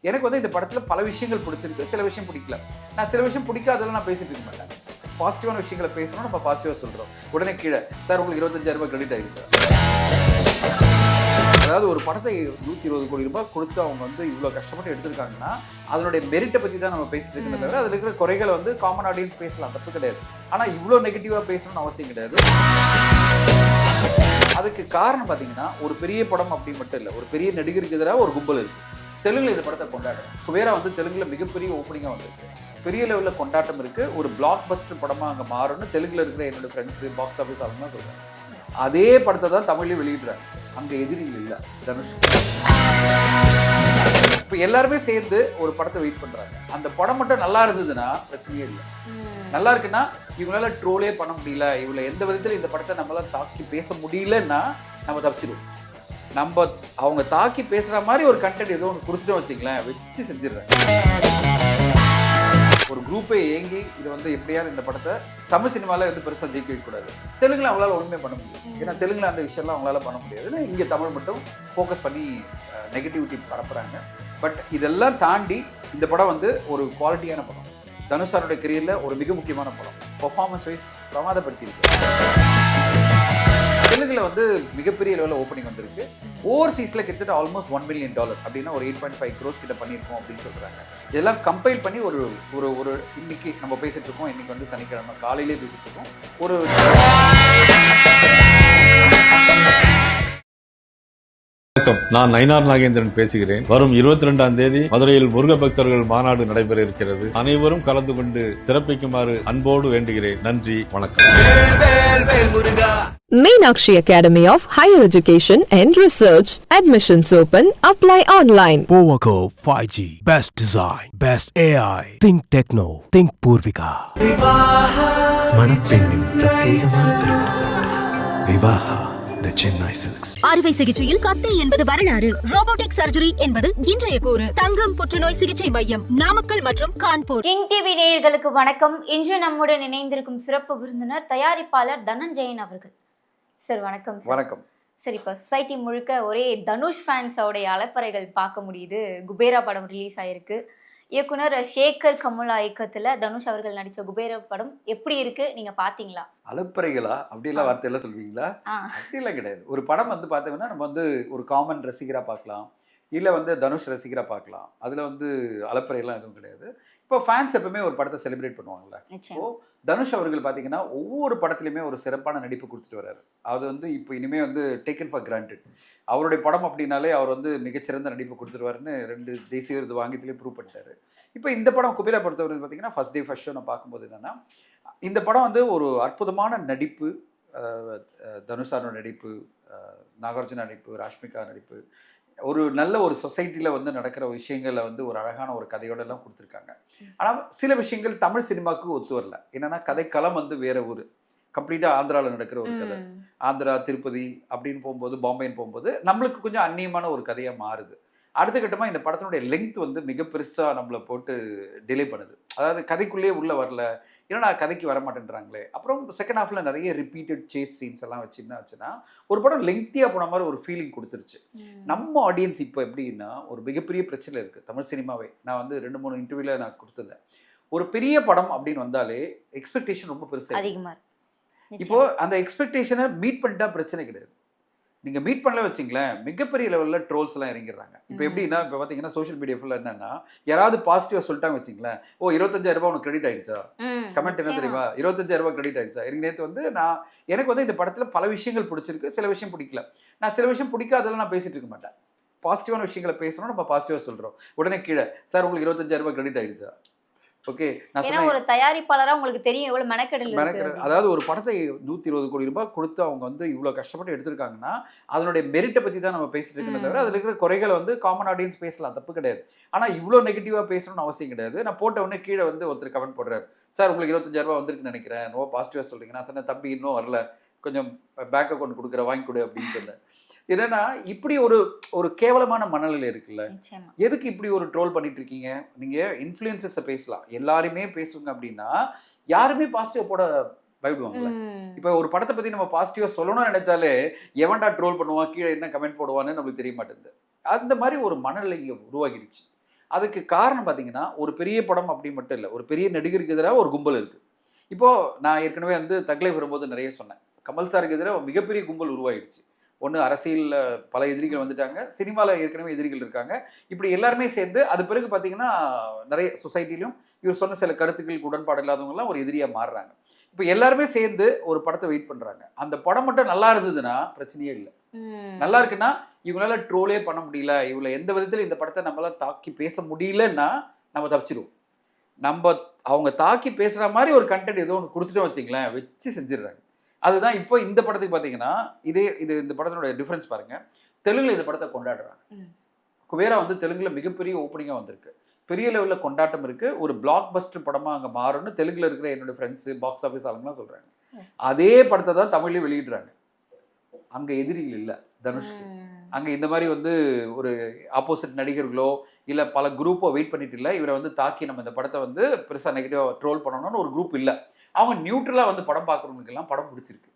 எனக்கு வந்து இந்த படத்துல பல விஷயங்கள் பிடிச்சிருக்கு, சில விஷயம் பிடிக்கல. நான் சில விஷயம் பிடிக்காதெல்லாம் நான் பேசிட்டு இருக்க மாட்டேன். பாசிட்டிவான விஷயங்களை பேசணும், நம்ம பாசிட்டிவா சொல்றோம். உடனே கீழே சார் உங்களுக்கு 25,000 கிரெடிட் ஆயிடுச்சு. அதாவது ஒரு படத்தை 120 கோடி ரூபாய் கொடுத்து அவங்க வந்து இவ்வளோ கஷ்டப்பட்டு எடுத்திருக்காங்கன்னா அதனுடைய மெரிட்டை பற்றி தான் நம்ம பேசிட்டு இருக்கோமே தவிர அதில் இருக்கிற குறைகளை வந்து காமன் ஆடியன்ஸ் பேசலாம், தப்பு கிடையாது. ஆனால் இவ்வளோ நெகட்டிவாக பேசணும்னு அவசியம் கிடையாது. அதுக்கு காரணம் பார்த்தீங்கன்னா ஒரு பெரிய படம் அப்படி மட்டும் இல்லை, ஒரு பெரிய நடிகருக்கு எதிராக ஒரு கும்பல் இருக்கு. தெலுங்குல இந்த படத்தை கொண்டாடுறேன். குபேரா வந்து தெலுங்குல மிகப்பெரிய ஓப்பனிங்காக வந்திருக்கு, பெரிய லெவலில் கொண்டாட்டம் இருக்கு. ஒரு பிளாக் பஸ்டர் படமாக அங்கே மாறும்னு தெலுங்குல இருக்கிற என்னோட ஃப்ரெண்ட்ஸு பாக்ஸ் ஆஃபீஸ் அவங்க தான் சொல்றாங்க. அதே படத்தை தான் தமிழ்லையும் வெளியிடுறாங்க. அங்க எதிரிகள் இல்லை தனுஷ். இப்போ எல்லாருமே சேர்ந்து ஒரு படத்தை வெயிட் பண்றாங்க. அந்த படம் மட்டும் நல்லா இருந்ததுன்னா பிரச்சனையே இல்லை. நல்லா இருக்குன்னா இவங்களால ட்ரோலே பண்ண முடியல, இவங்கள எந்த விதத்துல இந்த படத்தை நம்மளால தாக்கி பேச முடியலன்னா நம்ம தப்பிச்சிடுவோம். நம்ம அவங்க தாக்கி பேசுற மாதிரி ஒரு கண்டென்ட் ஏதோ ஒன்று கொடுத்துட்டோம் வச்சுங்களேன், வச்சு செஞ்சிடுறேன். ஒரு குரூப்பை ஏங்கி இது வந்து எப்படியாவது இந்த படத்தை தமிழ் சினிமாவில் வந்து பெருசாக ஜெயிக்க வைக்கக்கூடாது. தெலுங்குல அவங்களால ஒன்றுமே பண்ண முடியும். ஏன்னா தெலுங்குல அந்த விஷயம்லாம் அவங்களால பண்ண முடியாதுன்னு இங்கே தமிழ் மட்டும் ஃபோக்கஸ் பண்ணி நெகட்டிவிட்டி பரப்புறாங்க. பட் இதெல்லாம் தாண்டி இந்த படம் வந்து ஒரு குவாலிட்டியான படம். தனுஷாரோட கெரியரில் ஒரு மிக முக்கியமான படம். பெர்ஃபார்மன்ஸ் வைஸ் பிரமாதப்படுத்தியிருக்கு. தெலுங்குல வந்து மிகப்பெரிய லெவலில் ஓப்பனிங் வந்திருக்கு. ஓவர்சீஸ்ல கிட்டத்தட்ட ஆல்மோஸ்ட் $1 million அப்படின்னா ஒரு 8.5 crores கிட்ட பண்ணியிருக்கோம் அப்படின்னு சொல்றாங்க. இதெல்லாம் கம்பைல் பண்ணி ஒரு ஒரு ஒரு இன்னைக்கு நம்ம பேசிட்டு இருக்கோம். இன்னைக்கு வந்து சனிக்கிழமை காலையிலே பேசிட்டு இருக்கோம். ஒரு வணக்கம், நான் நயினார் நாகேந்திரன் பேசுகிறேன். வரும் 22ஆம் தேதி மதுரையில் முருக பக்தர்கள் மாநாடு நடைபெற இருக்கிறது. அனைவரும் கலந்து கொண்டு சிறப்பிக்குமாறு அன்போடு வேண்டுகிறேன். நன்றி, வணக்கம். Meenakshi Academy of Higher Education and Research. Admissions open. Apply online. Powaco 5G. Best design. Best AI. Think Techno. Think Purvika. மணப்பெண்ணின் பிரத்யேகமான திருமணம். Vivaha the Chennai Silks. அறுவை சிகிச்சையில் கத்தை என்பது வரலாறு, ரோபோட்டிக் சர்ஜரி என்பது இன்றைய கூறு. தங்கம் புற்றுநோய் சிகிச்சை மையம் நாமக்கல் மற்றும் கான்பூர். கிங் டிவி நேயர்களுக்கு வணக்கம். இன்று நம்முடன் இணைந்திருக்கும் சிறப்பு விருந்தினர் தயாரிப்பாளர் தனஞ்சயன் அவர்கள். சார் வணக்கம். வணக்கம். சரி, இப்போ சொசைட்டி முழுக்க ஒரே தனுஷ் ஃபேன்ஸோடைய அலப்பறைகள் பார்க்க முடியுது. குபேரா படம் ரிலீஸ் ஆயிருக்கு. இயக்குனர் சேகர் கமுலா இயக்கத்துல தனுஷ் அவர்கள் நடிச்ச குபேரா படம் எப்படி இருக்கு, நீங்க பாத்தீங்களா? அலப்பறைகளா அப்படிலாம் வார்த்தையெல்லாம் சொல்வீங்களா? அப்படிலாம் கிடையாது. ஒரு படம் வந்து பார்த்தீங்கன்னா நம்ம வந்து ஒரு காமன் ரசிகரா பார்க்கலாம், இல்லை வந்து தனுஷ் ரசிகரா பார்க்கலாம். அதில் வந்து அலப்பறையெல்லாம் எதுவும் கிடையாது. இப்போ ஃபேன்ஸ் எப்பவுமே ஒரு படத்தை செலிப்ரேட் பண்ணுவாங்கல்ல. இப்போ தனுஷ் அவர்கள் பார்த்தீங்கன்னா ஒவ்வொரு படத்துலையுமே ஒரு சிறப்பான நடிப்பு கொடுத்துட்டு வர்றாரு. அது வந்து இப்போ இனிமேல் வந்து டேக்கன் ஃபார் கிராண்டட். அவருடைய படம் அப்படின்னாலே அவர் வந்து மிகச்சிறந்த நடிப்பு கொடுத்துருவாருன்னு 2 தேசிய விருது வாங்கியத்திலே ப்ரூவ் பண்ணிட்டாரு. இப்போ இந்த படம் குபேரா பொறுத்தவரை பார்த்தீங்கன்னா ஃபர்ஸ்ட் டே ஃபர்ஸ்ட் ஷோ நான் பார்க்கும்போது என்னன்னா, இந்த படம் வந்து ஒரு அற்புதமான நடிப்பு, தனுஷாரோட நடிப்பு, நாகார்ஜுன நடிப்பு, ராஷ்மிகா நடிப்பு, ஒரு நல்ல ஒரு சொசைட்டியில் வந்து நடக்கிற விஷயங்களை வந்து ஒரு அழகான ஒரு கதையோட எல்லாம் கொடுத்துருக்காங்க. ஆனால் சில விஷயங்கள் தமிழ் சினிமாவுக்கு ஒத்து வரல. என்னன்னா கதைக்களம் வந்து வேற ஊர், கம்ப்ளீட்டாக ஆந்திராவில் நடக்கிற ஒரு கதை. ஆந்திரா திருப்பதி அப்படின்னு போகும்போது, பாம்பேன்னு போகும்போது நம்மளுக்கு கொஞ்சம் அந்நியமான ஒரு கதையாக மாறுது. அடுத்த கட்டமாக இந்த படத்தினுடைய லெங்க் வந்து மிக பெருசாக நம்மளை போட்டு டிலே பண்ணுது. அதாவது கதைக்குள்ளேயே உள்ளே வரல, ஏன்னா கதைக்கு வர மாட்டேன்றாங்களே. அப்புறம் செகண்ட் ஹாஃபில் நிறைய ரிப்பீட்டட் சேஸ் சீன்ஸ் எல்லாம் வச்சு என்ன ஆச்சுன்னா ஒரு படம் லெங்க்த்தியாக போன மாதிரி ஒரு ஃபீலிங் கொடுத்துருச்சு. நம்ம ஆடியன்ஸ் இப்போ எப்படின்னா ஒரு மிகப்பெரிய பிரச்சனை இருக்குது தமிழ் சினிமாவே. நான் வந்து 2-3 இன்டர்வியூவில் நான் கொடுத்துருந்தேன். ஒரு பெரிய படம் அப்படின்னு வந்தாலே எக்ஸ்பெக்டேஷன் ரொம்ப பெருசாக அதிகமாக. இப்போ அந்த எக்ஸ்பெக்டேஷனை மீட் பண்ணிட்டா பிரச்சனை கிடையாது. நீங்க மீட் பண்ணல வச்சிங்களேன், மிகப்பெரிய லெவலில் ட்ரோல்ஸ் எல்லாம் இறங்கிடுறாங்க. இப்போ எப்படின்னா இப்போ பார்த்தீங்கன்னா சோஷியல் மீடியா ஃபுல்லாக என்னன்னா, யாராவது பாசிட்டிவா சொல்லிட்டாங்க வச்சிங்களேன், ஓ 25,000 உனக்கு கிரெடிட் ஆயிடுச்சா, கமெண்ட் என்ன தெரியுமா, 25,000 கிரெடிட் ஆயிடுச்சா. எனக்கு நேற்று வந்து எனக்கு வந்து இந்த படத்துல பல விஷயங்கள் பிடிச்சிருக்கு, சில விஷயம் பிடிக்கல. நான் சில விஷயம் பிடிக்காதெல்லாம் நான் பேசிட்டு இருக்க மாட்டேன். பாசிட்டிவான விஷயங்களை பேசணும், நம்ம பாசிட்டிவா சொல்றோம். உடனே கீழே சார் உங்களுக்கு 25,000 கிரெடிட் ஆயிடுச்சா. ஓகே, நான் ஒரு தயாரிப்பாளரா உங்களுக்கு தெரியும் எவ்வளவு மெனக்கெடல். அதாவது ஒரு படத்தை 120 கோடி ரூபாய் கொடுத்து அவங்க வந்து இவ்வளவு கஷ்டப்பட்டு எடுத்திருக்காங்கன்னா அதனுடைய மெரிட்டை பத்தி தான் நம்ம பேசிட்டு இருக்கோமே தவிர அதுல இருக்கிற குறைகளை வந்து காமன் ஆடியன்ஸ் பேசலாம், தப்பு கிடையாது. ஆனா இவ்வளவு நெகட்டிவா பேசணும்னு அவசியம் கிடையாது. நான் போட்ட உடனே கீழே வந்து ஒருத்தர் கமெண்ட் போடுறாரு, சார் உங்களுக்கு 25,000 வந்திருக்குன்னு நினைக்கிறேன், ரொம்ப பாசிட்டிவா சொல்றீங்க. நான் சொன்னேன் தம்பி இன்னும் வரல, கொஞ்சம் பேங்க் அக்கௌண்ட் கொடுக்குற வாங்கி கொடு அப்படின்னு சொன்னேன். என்னன்னா இப்படி ஒரு கேவலமான மனநிலை இருக்குல்ல, எதுக்கு இப்படி ஒரு ட்ரோல் பண்ணிட்டு இருக்கீங்க? நீங்க இன்ஃப்ளூயன்சர்ஸை பேசலாம், எல்லாருமே பேசுவாங்க அப்படின்னா யாருமே பாசிட்டிவா போட பயப்படுவாங்கல்ல. இப்போ ஒரு படத்தை பத்தி நம்ம பாசிட்டிவா சொல்லணும்னு நினைச்சாலே எவன்டா ட்ரோல் பண்ணுவான், கீழே என்ன கமெண்ட் போடுவான்னு நம்மளுக்கு தெரிய மாட்டேங்குது. அந்த மாதிரி ஒரு மனநிலை உருவாகிடுச்சு. அதுக்கு காரணம் பார்த்தீங்கன்னா ஒரு பெரிய படம் அப்படி மட்டும் இல்லை, ஒரு பெரிய நடிகருக்கு எதிராக ஒரு கும்பல் இருக்குது. இப்போது நான் ஏற்கனவே வந்து தக்லை வரும்போது நிறைய சொன்னேன், கமல் சாருக்கு எதிராக மிகப்பெரிய கும்பல் உருவாயிடுச்சு. ஒன்று அரசியலில் பல எதிரிகள் வந்துட்டாங்க, சினிமாவில் ஏற்கனவே எதிரிகள் இருக்காங்க. இப்படி எல்லாருமே சேர்ந்து அது பிறகு பார்த்தீங்கன்னா நிறைய சொசைட்டிலையும் இவர் சொன்ன சில கருத்துக்களுக்கு உடன்பாடு இல்லாதவங்கலாம் ஒரு எதிரியாக மாறுறாங்க. இப்போ எல்லாருமே சேர்ந்து ஒரு படத்தை வெயிட் பண்ணுறாங்க. அந்த படம் மட்டும் நல்லா இருந்ததுன்னா பிரச்சனையே இல்லை. நல்லா இருக்குன்னா இவங்களால ட்ரோலே பண்ண முடியல, இவங்களை எந்த விதத்தில் இந்த படத்தை நம்மளால தாக்கி பேச முடியலன்னா நம்ம தப்பிச்சிடுவோம். நம்ம அவங்க தாக்கி பேசுகிற மாதிரி ஒரு கண்டென்ட் ஏதோ ஒன்று கொடுத்துட்டோம் வச்சிங்களேன், வச்சு செஞ்சிடுறாங்க. அதுதான் இப்போ இந்த படத்துக்கு பார்த்தீங்கன்னா இந்த படத்தினுடைய டிஃப்ரென்ஸ் பாருங்கள். தெலுங்குல இந்த படத்தை கொண்டாடுறாங்க. குபேரா வந்து தெலுங்குல மிகப்பெரிய ஓப்பனிங்காக வந்திருக்கு, பெரிய லெவலில் கொண்டாட்டம் இருக்குது, ஒரு பிளாக் பஸ்டர் படமாக அங்கே மாறும்னு தெலுங்குல இருக்கிற என்னோடய ஃப்ரெண்ட்ஸு பாக்ஸ் ஆஃபீஸ் ஆளுங்கலாம் சொல்கிறாங்க. அதே படத்தை தான் தமிழ்லேயும் வெளியிடுறாங்க. அங்கே எதிரிகள் இல்லை தனுஷ்க்கு. அங்கே இந்த மாதிரி வந்து ஒரு ஆப்போசிட் நடிகர்களோ இல்லை பல குரூப்போ வெயிட் பண்ணிட்டு இல்லை, இவரை வந்து தாக்கி நம்ம இந்த படத்தை வந்து பெருசாக நெகட்டிவாக ட்ரோல் பண்ணணும்னு ஒரு குரூப் இல்லை. அவங்க நியூட்ரலாக வந்து படம் பார்க்குறவங்களுக்கெல்லாம் படம் பிடிச்சிருக்கு.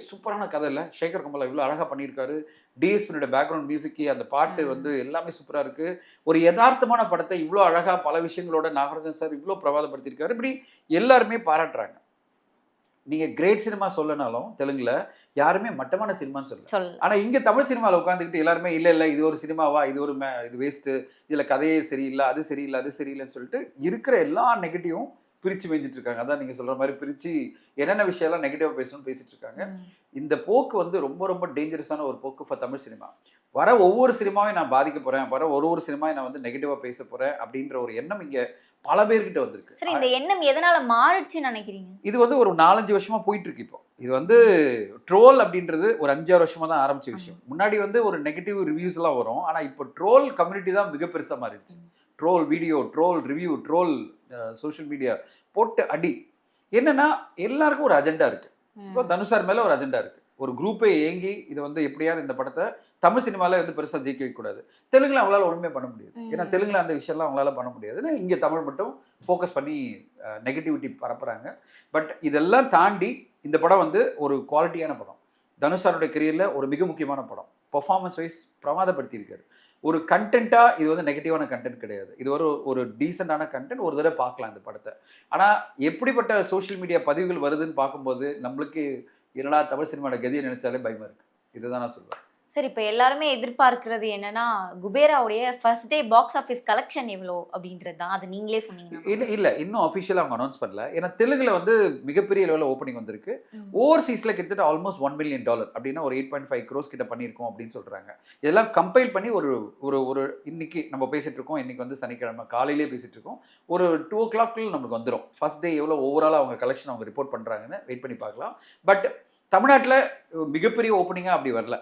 சூப்பரான கதை இல்லை, சேகர் கமலா இவ்வளோ அழகாக பண்ணியிருக்காரு, டிஎஸ்பியோட பேக்ரவுண்ட் மியூசிக்கு அந்த பாட்டு வந்து எல்லாமே சூப்பராக இருக்குது, ஒரு யதார்த்தமான படத்தை இவ்வளோ அழகாக பல விஷயங்களோட நாகராஜன் சார் இவ்வளோ பிரபாதப்படுத்தியிருக்காரு, இப்படி எல்லாருமே பாராட்டுறாங்க. நீங்கள் கிரேட் சினிமா சொல்லனாலும் தெலுங்குல யாருமே மட்டமான சினிமான்னு சொல்லல. ஆனால் இங்கே தமிழ் சினிமாவில் உட்காந்துக்கிட்டு எல்லாருமே இல்லை இது ஒரு சினிமாவா, இது ஒரு இது வேஸ்ட்டு, இதில் கதையே சரியில்லை, அது சரியில்லைன்னு சொல்லிட்டு இருக்கிற எல்லா நெகட்டிவும் பிரித்து மேய்ஞ்சிட்டு இருக்காங்க. அதான் நீங்கள் சொல்கிற மாதிரி பிரித்து என்னென்ன விஷயம்லாம் நெகட்டிவாக பேசணும்னு பேசிகிட்டு இருக்காங்க. இந்த போக்கு வந்து ரொம்ப ரொம்ப டேஞ்சரஸான ஒரு போக்கு ஃபார் தமிழ் சினிமா. வர ஒவ்வொரு சினிமாவையும் நான் பாதிக்க போகிறேன், வர ஒரு சினிமாவை நான் வந்து நெகட்டிவாக பேச போகிறேன் அப்படின்ற ஒரு எண்ணம் இங்கே பல பேர்கிட்ட வந்திருக்கு. சரி, இந்த எண்ணம் எதனால மாறுச்சுன்னு நினைக்கிறீங்க? இது வந்து ஒரு 4-5 வருஷமாக போயிட்டு இருக்கு. இப்போ இது வந்து ட்ரோல் அப்படின்றது ஒரு 5-6 வருஷமாக தான் ஆரம்பிச்ச விஷயம். முன்னாடி வந்து ஒரு நெகட்டிவ் ரிவ்யூஸ் எல்லாம் வரும், ஆனால் இப்போ ட்ரோல் கம்யூனிட்டி தான் மிக பெருசாக மாறிடுச்சு. Troll video, troll review, troll social media போட்டு அடி. என்னன்னா எல்லாருக்கும் ஒரு அஜெண்டா இருக்கு. இப்போ தனுஷார் மேல ஒரு அஜெண்டா இருக்கு, ஒரு குரூப்பை ஏங்கி இதை வந்து எப்படியாவது இந்த படத்தை தமிழ் சினிமாவில் வந்து பெருசாக ஜெயிக்க வைக்கக்கூடாது. தெலுங்குல அவங்களால ஒன்றுமே பண்ண முடியாது, ஏன்னா தெலுங்குல அந்த விஷயம்லாம் அவங்களால பண்ண முடியாதுன்னு இங்கே தமிழ் மட்டும் ஃபோக்கஸ் பண்ணி நெகட்டிவிட்டி பரப்புறாங்க. பட் இதெல்லாம் தாண்டி இந்த படம் வந்து ஒரு குவாலிட்டியான படம். தனுஷாருடைய கெரியரில் ஒரு மிக முக்கியமான படம். பெர்ஃபார்மன்ஸ் வைஸ் பிரமாதப்படுத்தியிருக்காரு. ஒரு கண்டென்ட்டாக இது வந்து நெகட்டிவான கண்டென்ட் கிடையாது, இது ஒரு டீசெண்டான கண்டென்ட். ஒரு தடவை பார்க்கலாம் இந்த படத்தை. ஆனால் எப்படிப்பட்ட சோஷியல் மீடியா பதிவுகள் வருதுன்னு பார்க்கும்போது நம்மளுக்கு என்னடா தமிழ் சினிமாவோட கதியை நினைச்சாலே பயமா இருக்கு. இதுதான் நான் சொல்வேன். சரி, இப்போ எல்லாருமே எதிர்பார்க்கிறது என்னன்னா குபேராவுடைய first day box office collection எவ்வளோ அப்படின்றது தான். அது நீங்களே சொன்னீங்க. இல்லை இன்னும் அஃபிஷியலாக அவங்க அனௌன்ஸ் பண்ணல. ஏன்னா தெலுங்குல வந்து மிகப்பெரிய லெவலில் ஓப்பனிங் வந்திருக்கு. ஓவர்சீஸில் கிட்டத்தட்ட ஆல்மோஸ்ட் $1 million அப்படின்னா ஒரு 8.5 crores கிட்ட பண்ணியிருக்கோம் அப்படின்னு சொல்கிறாங்க. இதெல்லாம் கம்பைல் பண்ணி ஒரு இன்னைக்கு நம்ம பேசிகிட்டு இருக்கோம், இன்னைக்கு வந்து சனிக்கிழமை காலையிலே பேசிகிட்டு இருக்கோம், ஒரு 2 o'clock நம்மளுக்கு வந்துடும் ஃபர்ஸ்ட் டே எவ்வளோ ஓவராலாக அவங்க கலெக்ஷன் அவங்க ரிப்போர்ட் பண்ணுறாங்கன்னு வெயிட் பண்ணி பார்க்கலாம். பட் தமிழ்நாட்டில் மிகப்பெரிய ஓப்பனிங்காக அப்படி வரல.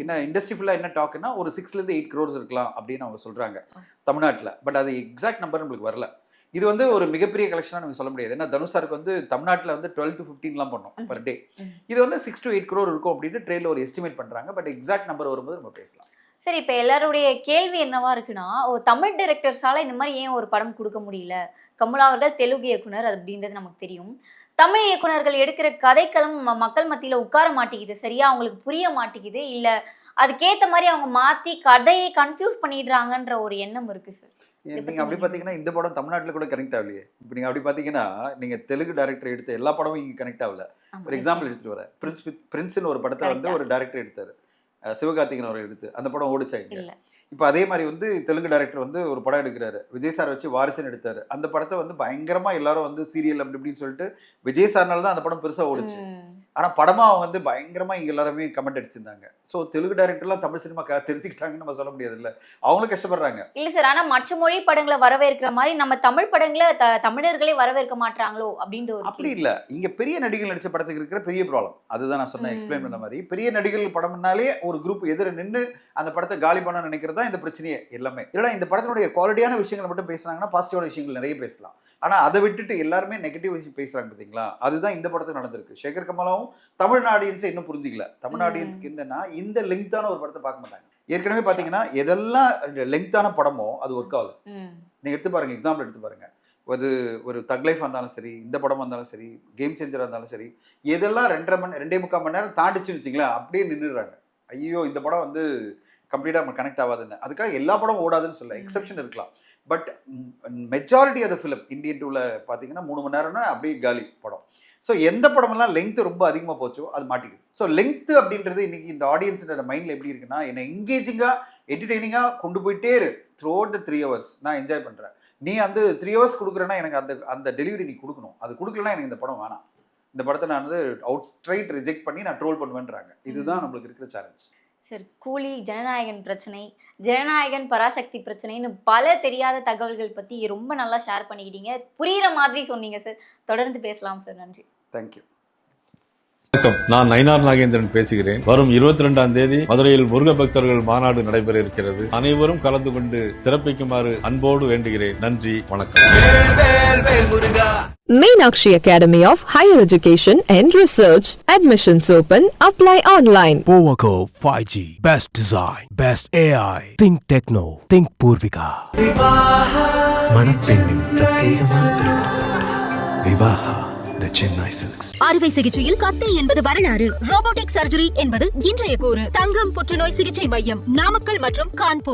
என்ன இண்டஸ்ட்ரி ஃபுல்லாக என்ன டாக்குன்னா ஒரு 6-8 crores இருக்கலாம் அப்படின்னு அவங்க சொல்கிறாங்க தமிழ்நாட்டில். பட் அது எக்ஸாக்ட் நம்பர் நம்மளுக்கு வரல. இது வந்து ஒரு மிகப்பெரிய கலெக்ஷனாக நம்ம சொல்ல முடியாது. ஏன்னா தனுஷாருக்கு வந்து தமிழ்நாட்டில் வந்து 12 to 15 பண்ணோம் பர் டே. இது வந்து 6 to 8 crore இருக்கும் அப்படின்னு ட்ரெயிலில் ஒரு எஸ்டிமேட் பண்ணுறாங்க. பட் எக்ஸாக்ட் நம்பர் வரும்போது நம்ம பேசலாம். சரி, இப்போ எல்லாருடைய கேள்வி என்னவா இருக்குன்னா, ஒரு தமிழ் டைரக்டர்ஸால இந்த மாதிரி ஏன் ஒரு படம் கொடுக்க முடியல? கமலா அவர்கள் தெலுங்கு இயக்குனர் அப்படின்றது நமக்கு தெரியும். தமிழ் இயக்குனர்கள் எடுக்கிற கதைக்களம் மக்கள் மத்தியில் உட்கார மாட்டேங்குது, சரியா அவங்களுக்கு புரிய மாட்டேங்குது, இல்லை அதுக்கேற்ற மாதிரி அவங்க மாற்றி கதையை கன்ஃபியூஸ் பண்ணிடுறாங்கன்ற ஒரு எண்ணம் இருக்கு சார். நீங்கள் அப்படி பார்த்தீங்கன்னா இந்த படம் தமிழ்நாட்டில் கூட கனெக்ட் ஆகலையே. இப்போ நீங்கள் அப்படி பார்த்தீங்கன்னா நீங்கள் தெலுங்கு டேரக்டர் எடுத்த எல்லா படமும் இங்கே கனெக்ட் ஆகல. ஒரு எக்ஸாம்பிள் எடுத்துகிட்டு வரேன். பிரின்ஸ்னு ஒரு படத்தை வந்து ஒரு டேரக்டர் எடுத்தார், சிவகார்த்திகன் அவர்கள் எடுத்து. அந்த படம் ஓடிச்சாங்க. இப்போ அதே மாதிரி வந்து தெலுங்கு டைரக்டர் வந்து ஒரு படம் எடுக்கிறாரு, விஜய் சார் வச்சு வாரிசுன்னு எடுத்தாரு. அந்த படத்தை வந்து பயங்கரமாக எல்லாரும் வந்து சீரியல் அப்படி இப்படின்னு சொல்லிட்டு விஜய் சார்னால தான் அந்த படம் பெருசாக ஓடிச்சு. ஆனால் படமாக அவங்க வந்து பயங்கரமாக இங்கே எல்லாருமே கமெண்ட் அடிச்சிருந்தாங்க. ஸோ தெலுங்கு டைரக்டர்லாம் தமிழ் சினிமா தெரிஞ்சுக்கிட்டாங்கன்னு நம்ம சொல்ல முடியாது, இல்லை அவங்களும் கஷ்டப்படுறாங்க. இல்லை சார், ஆனால் மற்ற மொழி படங்களை வரவேற்கிற மாதிரி நம்ம தமிழ் படங்களை தமிழர்களே வரவேற்க மாட்டாங்களோ அப்படின்ற ஒரு. அப்படி இல்லை, இங்கே பெரிய நடிகர்கள் நடித்த படத்துக்கு இருக்கிற பெரிய ப்ராப்ளம் அதுதான் நான் சொன்னேன், எக்ஸ்பிளைன் பண்ண மாதிரி. பெரிய நடிகர்கள் படம்னாலே ஒரு குரூப் எதிர நின்று அந்த படத்தை காலி பண்ண நினைக்கிறது தான் இந்த பிரச்சனையே எல்லாமே. இல்லைனா இந்த படத்தினுடைய குவாலிட்டியான விஷயங்களை மட்டும் பேசுனாங்கன்னா பாசிட்டிவான விஷயங்கள் நிறைய பேசலாம். ஆனால் அதை விட்டுட்டு எல்லாருமே நெகட்டிவ் விஷயம் பேசுகிறாங்க பார்த்தீங்களா, அதுதான் இந்த படத்துக்கு நடந்திருக்கு. சேகர் கமலாவும் தமிழ் ஆடியன்ஸை இன்னும் புரிஞ்சிக்கல. தமிழ் ஆடியன்ஸுக்கு என்னன்னா இந்த லெங்க்தான ஒரு படத்தை பார்க்க மாட்டாங்க. ஏற்கனவே பார்த்தீங்கன்னா எதெல்லாம் லெங்க்தான படமோ அது ஒர்க் ஆகல. நீங்கள் எடுத்து பாருங்க, எக்ஸாம்பிள் எடுத்து பாருங்க. ஒரு தக் லைஃப் இருந்தாலும் சரி, இந்த படம் வந்தாலும் சரி, கேம் சேஞ்சராக இருந்தாலும் சரி, எதெல்லாம் 2.5 மணி நேரம் தாண்டிச்சுன்னு வச்சிங்களேன் அப்படியே நின்றுடுறாங்க. ஐயோ இந்த படம் வந்து கம்ப்ளீட்டாக நம்ம கனெக்ட் ஆகாதுன்னு. அதுக்காக எல்லா படம் ஓடாதுன்னு சொல்ல, எக்ஸப்ஷன் இருக்கலாம். But majority of the film Indian டூவில் பார்த்தீங்கன்னா 3 மணி நேரம்னா அப்படியே காலி படம். ஸோ எந்த படமெல்லாம் லெங்க் ரொம்ப அதிகமாக போச்சோ அது மாட்டிக்குது. ஸோ லெங்க் அப்படின்றது இன்னைக்கு இந்த ஆடியன்ஸோட மைண்டில் எப்படி இருக்குன்னா, என்னை என்கேஜிங்காக என்டர்டெய்னிங்காக கொண்டு போயிட்டே இரு த்ரூ அவுட் த 3 hours. நான் என்ஜாய் பண்ணுறேன். நீ அந்த 3 hours கொடுக்குறேன்னா எனக்கு அந்த டெலிவரி நீ கொடுக்கணும். அது கொடுக்கலன்னா எனக்கு இந்த படம் வேணாம். இந்த படத்தை நான் வந்து அவுட் ஸ்ட்ரைட் ரிஜெக்ட் பண்ணி நான் ட்ரோல் பண்ணுவேன்றாங்க. இதுதான் நம்மளுக்கு இருக்கிற சேலஞ்ச். சார், கூலி, ஜனநாயகன் பிரச்சனை, ஜனநாயகன் பராசக்தி பிரச்சனைன்னு பல தெரியாத தகவல்கள் பற்றி ரொம்ப நல்லா ஷேர் பண்ணிக்கிட்டீங்க. புரிகிற மாதிரி சொன்னீங்க சார். தொடர்ந்து பேசலாம் சார். நன்றி. தேங்க்யூ. வணக்கம், நான் நயினார் நாகேந்திரன் பேசுகிறேன். வரும் 22ஆம் தேதி மதுரையில் முருக பக்தர்கள் மாநாடு நடைபெற இருக்கிறது. அனைவரும் கலந்து கொண்டு சிறப்பிக்குமாறு அன்போடு வேண்டுகிறேன். நன்றி, வணக்கம். Meenakshi Academy of Higher Education and Research. Admissions open. Apply online. Powaco 5G. Best design. Best AI. Think Techno. Think Purvika. மணப்பெண்ணின் பிரத்யேகமான திருமணம். Vivaha the Chennai Silks. அறுவை சிகிச்சையில் கத்தை என்பது வரலாறு. ரோபோட்டிக் சர்ஜரி என்பது இன்றைய கூறு. தங்கம் புற்றுநோய் சிகிச்சை மையம், நாமக்கல் மற்றும் கான்பூர்.